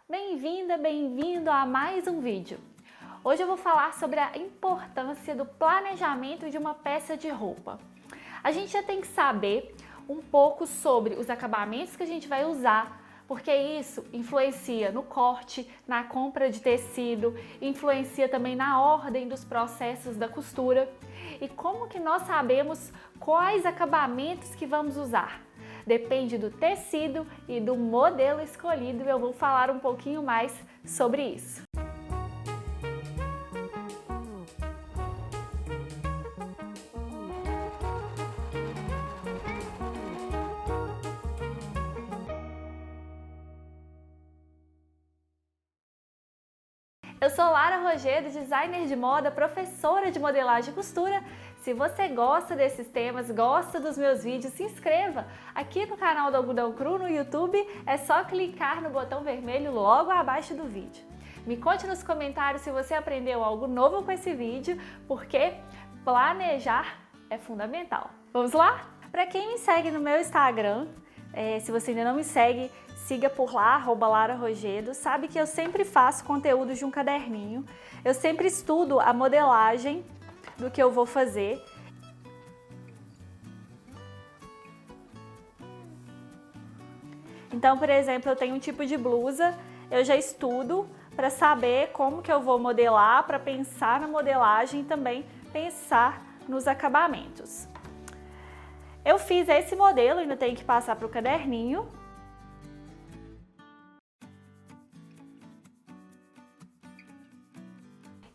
Bem-vinda, bem-vindo a mais um vídeo. Hoje eu vou falar sobre a importância do planejamento de uma peça de roupa. A gente já tem que saber um pouco sobre os acabamentos que a gente vai usar, porque isso influencia no corte, na compra de tecido, influencia também na ordem dos processos da costura. E como que nós sabemos quais acabamentos que vamos usar? Depende do tecido e do modelo escolhido e eu vou falar um pouquinho mais sobre isso. Eu sou Lara Rogério, designer de moda, professora de modelagem e costura. Se você gosta desses temas, gosta dos meus vídeos, se inscreva aqui no canal do Algodão Cru no YouTube. É só clicar no botão vermelho logo abaixo do vídeo. Me conte nos comentários se você aprendeu algo novo com esse vídeo, porque planejar é fundamental. Vamos lá? Para quem me segue no meu Instagram, se você ainda não me segue, siga por lá, @LaraRogedo. Sabe que eu sempre faço conteúdo de um caderninho. Eu sempre estudo a modelagem do que eu vou fazer. Então, por exemplo, eu tenho um tipo de blusa, eu já estudo para saber como que eu vou modelar, para pensar na modelagem e também pensar nos acabamentos. Eu fiz esse modelo, ainda tenho que passar para o caderninho.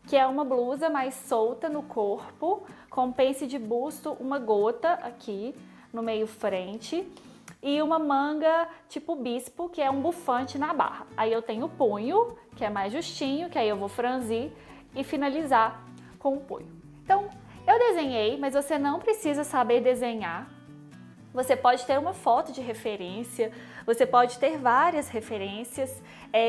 Que é uma blusa mais solta no corpo, com pence de busto, uma gota aqui no meio frente e uma manga tipo bispo, que é um bufante na barra. Aí eu tenho o punho, que é mais justinho, que aí eu vou franzir e finalizar com o punho. Então, eu desenhei, mas você não precisa saber desenhar. Você pode ter uma foto de referência, você pode ter várias referências,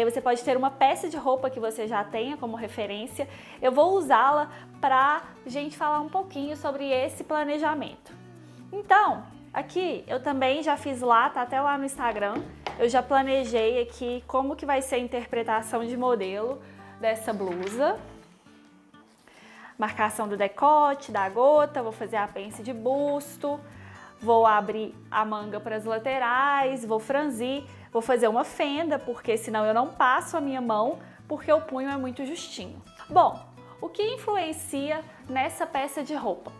você pode ter uma peça de roupa que você já tenha como referência. Eu vou usá-la para a gente falar um pouquinho sobre esse planejamento. Então, aqui eu também já fiz lá, tá até lá no Instagram, eu já planejei aqui como que vai ser a interpretação de modelo dessa blusa. Marcação do decote, da gota, vou fazer a pence de busto. Vou abrir a manga para as laterais, vou franzir, vou fazer uma fenda, porque senão eu não passo a minha mão, porque o punho é muito justinho. Bom, o que influencia nessa peça de roupa?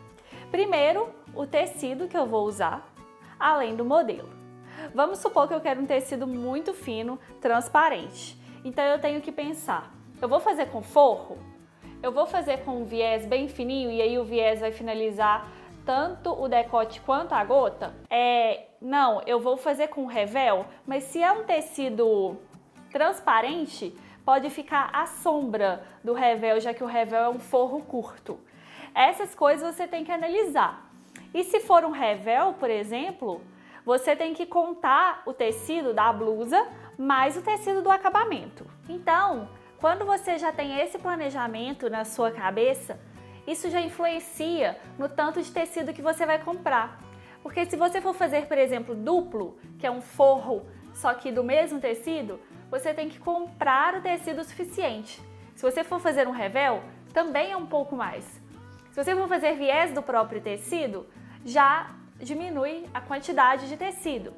Primeiro, o tecido que eu vou usar, além do modelo. Vamos supor que eu quero um tecido muito fino, transparente. Então eu tenho que pensar, eu vou fazer com forro? Eu vou fazer com um viés bem fininho e aí o viés vai finalizar tanto o decote quanto a gota? Não, eu vou fazer com revel, mas se é um tecido transparente, pode ficar à sombra do revel, já que o revel é um forro curto. Essas coisas você tem que analisar. E se for um revel, por exemplo, você tem que contar o tecido da blusa mais o tecido do acabamento. Então, quando você já tem esse planejamento na sua cabeça, isso já influencia no tanto de tecido que você vai comprar. Porque se você for fazer, por exemplo, duplo, que é um forro, só que do mesmo tecido, você tem que comprar o tecido suficiente. Se você for fazer um revel, também é um pouco mais. Se você for fazer viés do próprio tecido, já diminui a quantidade de tecido,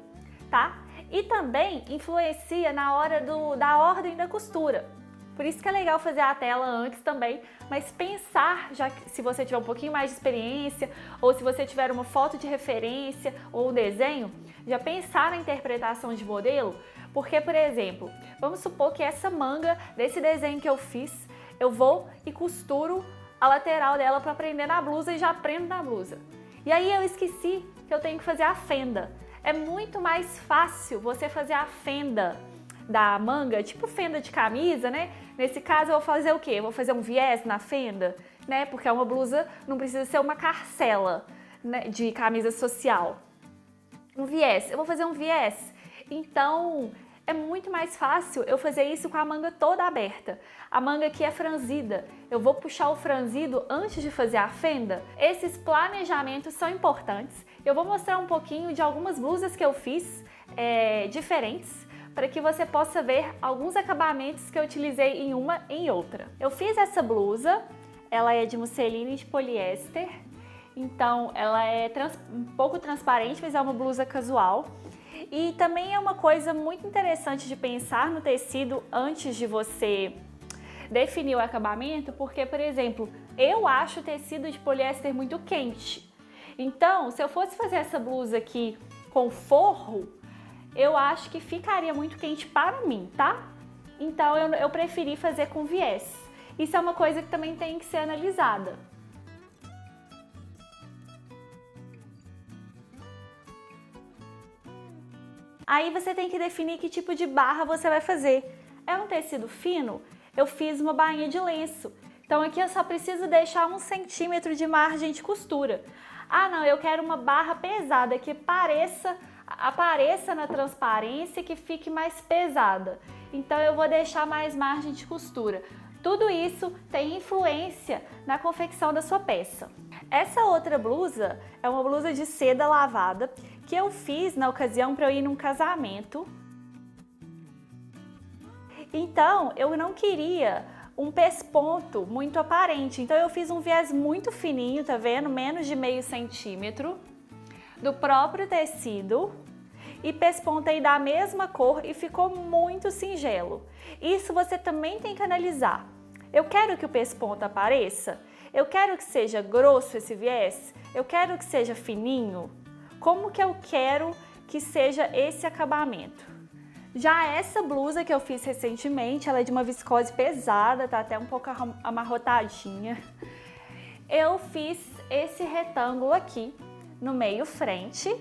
tá? E também influencia na hora da ordem da costura. Por isso que é legal fazer a tela antes também, mas pensar, já que se você tiver um pouquinho mais de experiência, ou se você tiver uma foto de referência ou um desenho, já pensar na interpretação de modelo, porque, por exemplo, vamos supor que essa manga desse desenho que eu fiz, eu vou e costuro a lateral dela para prender na blusa e já prendo na blusa. E aí eu esqueci que eu tenho que fazer a fenda. É muito mais fácil você fazer a fenda da manga, tipo fenda de camisa, né? Nesse caso eu vou fazer o quê? Eu vou fazer um viés na fenda, né? Porque uma blusa não precisa ser uma carcela, né, de camisa social. Um viés, eu vou fazer um viés. Então, é muito mais fácil eu fazer isso com a manga toda aberta. A manga aqui é franzida, eu vou puxar o franzido antes de fazer a fenda. Esses planejamentos são importantes. Eu vou mostrar um pouquinho de algumas blusas que eu fiz diferentes, para que você possa ver alguns acabamentos que eu utilizei em uma e em outra. Eu fiz essa blusa, ela é de musselina e de poliéster, então ela é um pouco transparente, mas é uma blusa casual. E também é uma coisa muito interessante de pensar no tecido antes de você definir o acabamento, porque, por exemplo, eu acho o tecido de poliéster muito quente. Então, se eu fosse fazer essa blusa aqui com forro, eu acho que ficaria muito quente para mim, tá? Então, eu preferi fazer com viés. Isso é uma coisa que também tem que ser analisada. Aí você tem que definir que tipo de barra você vai fazer. É um tecido fino? Eu fiz uma bainha de lenço. Então aqui eu só preciso deixar 1 centímetro de margem de costura. Ah não, eu quero uma barra pesada que apareça na transparência e que fique mais pesada. Então eu vou deixar mais margem de costura. Tudo isso tem influência na confecção da sua peça. Essa outra blusa é uma blusa de seda lavada que eu fiz na ocasião para eu ir num casamento. Então eu não queria um pesponto muito aparente, então eu fiz um viés muito fininho, tá vendo? Menos de meio centímetro do próprio tecido e pespontei da mesma cor e ficou muito singelo. Isso você também tem que analisar. Eu quero que o pesponto apareça? Eu quero que seja grosso esse viés? Eu quero que seja fininho? Como que eu quero que seja esse acabamento? Já essa blusa que eu fiz recentemente, ela é de uma viscose pesada, tá até um pouco amarrotadinha. Eu fiz esse retângulo aqui no meio frente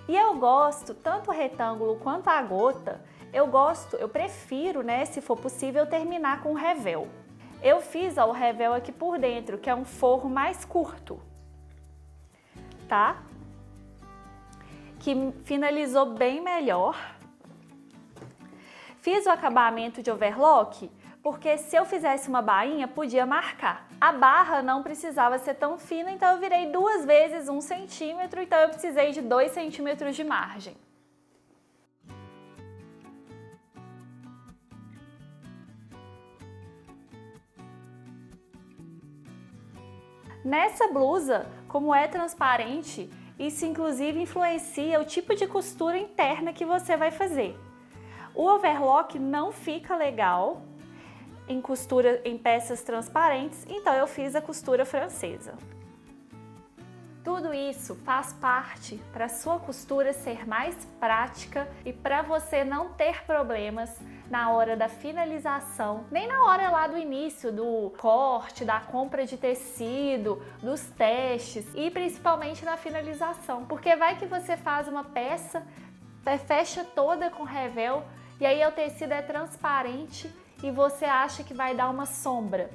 e eu gosto, tanto o retângulo quanto a gota, eu prefiro, né, se for possível, terminar com revel. Eu fiz o revel aqui por dentro, que é um forro mais curto, tá? Que finalizou bem melhor. Fiz o acabamento de overlock, porque se eu fizesse uma bainha, podia marcar. A barra não precisava ser tão fina, então eu virei 2 vezes 1 centímetro, então eu precisei de 2 centímetros de margem. Nessa blusa, como é transparente, isso inclusive influencia o tipo de costura interna que você vai fazer. O overlock não fica legal em costura em peças transparentes, então eu fiz a costura francesa. Tudo isso faz parte para sua costura ser mais prática e para você não ter problemas na hora da finalização, nem na hora lá do início do corte, da compra de tecido, dos testes e principalmente na finalização. Porque vai que você faz uma peça, fecha toda com revel e aí o tecido é transparente e você acha que vai dar uma sombra.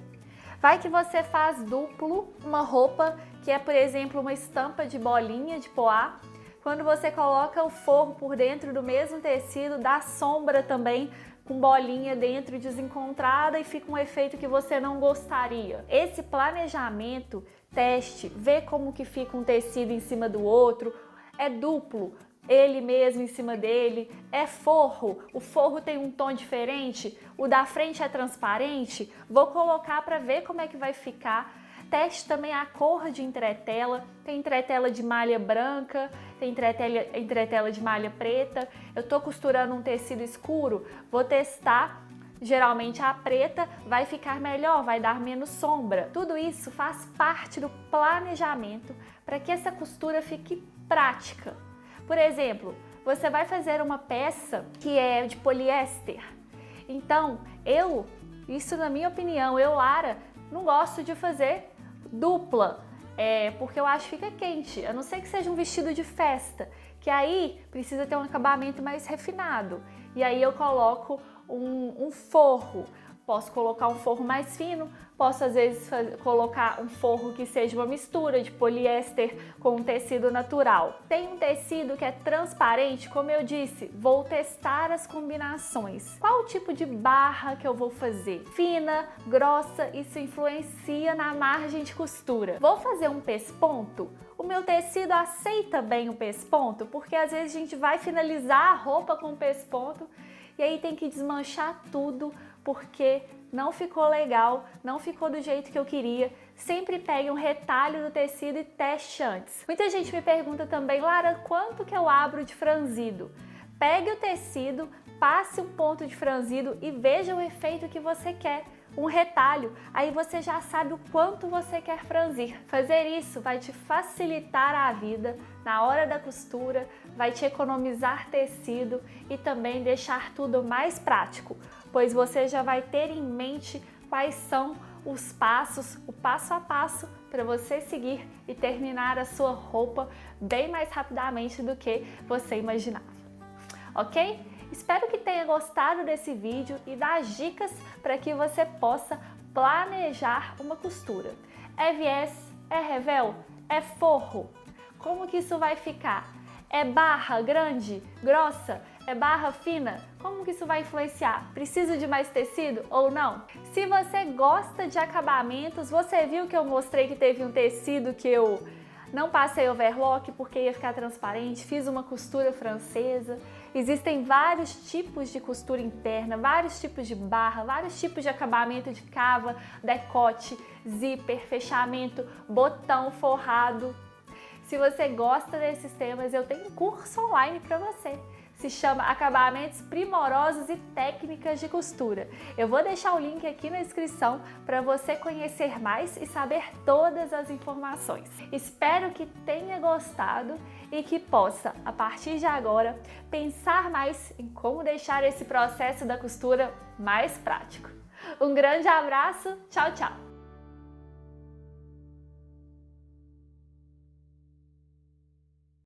Vai que você faz duplo uma roupa que é, por exemplo, uma estampa de bolinha de poá. Quando você coloca o forro por dentro do mesmo tecido, dá sombra também com bolinha dentro desencontrada e fica um efeito que você não gostaria. Esse planejamento, teste, ver como que fica um tecido em cima do outro, é duplo, ele mesmo em cima dele, é forro, o forro tem um tom diferente, o da frente é transparente, vou colocar para ver como é que vai ficar. Teste também a cor de entretela, tem entretela de malha branca, tem entretela de malha preta. Eu tô costurando um tecido escuro, vou testar, geralmente a preta vai ficar melhor, vai dar menos sombra. Tudo isso faz parte do planejamento para que essa costura fique prática. Por exemplo, você vai fazer uma peça que é de poliéster. Então, isso na minha opinião, Lara, não gosto de fazer dupla, porque eu acho que fica quente, a não ser que seja um vestido de festa, que aí precisa ter um acabamento mais refinado. E aí eu coloco um forro. Posso colocar um forro mais fino, posso às vezes colocar um forro que seja uma mistura de poliéster com um tecido natural. Tem um tecido que é transparente, como eu disse, vou testar as combinações. Qual o tipo de barra que eu vou fazer? Fina, grossa, isso influencia na margem de costura. Vou fazer um pesponto? O meu tecido aceita bem o pesponto, porque às vezes a gente vai finalizar a roupa com pesponto e aí tem que desmanchar tudo porque não ficou legal, não ficou do jeito que eu queria. Sempre pegue um retalho do tecido e teste antes. Muita gente me pergunta também, Lara, quanto que eu abro de franzido? Pegue o tecido, passe um ponto de franzido e veja o efeito que você quer. Um retalho, aí você já sabe o quanto você quer franzir. Fazer isso vai te facilitar a vida na hora da costura, vai te economizar tecido e também deixar tudo mais prático, pois você já vai ter em mente quais são os passos, o passo a passo para você seguir e terminar a sua roupa bem mais rapidamente do que você imaginava. Ok? Espero que tenha gostado desse vídeo e das dicas para que você possa planejar uma costura. É viés? É revel? É forro? Como que isso vai ficar? É barra grande? Grossa? É barra fina? Como que isso vai influenciar? Preciso de mais tecido ou não? Se você gosta de acabamentos, você viu que eu mostrei que teve um tecido que eu não passei overlock porque ia ficar transparente, fiz uma costura francesa. Existem vários tipos de costura interna, vários tipos de barra, vários tipos de acabamento de cava, decote, zíper, fechamento, botão forrado. Se você gosta desses temas, eu tenho um curso online para você. Se chama Acabamentos Primorosos e Técnicas de Costura. Eu vou deixar o link aqui na descrição para você conhecer mais e saber todas as informações. Espero que tenha gostado e que possa, a partir de agora, pensar mais em como deixar esse processo da costura mais prático. Um grande abraço, tchau, tchau!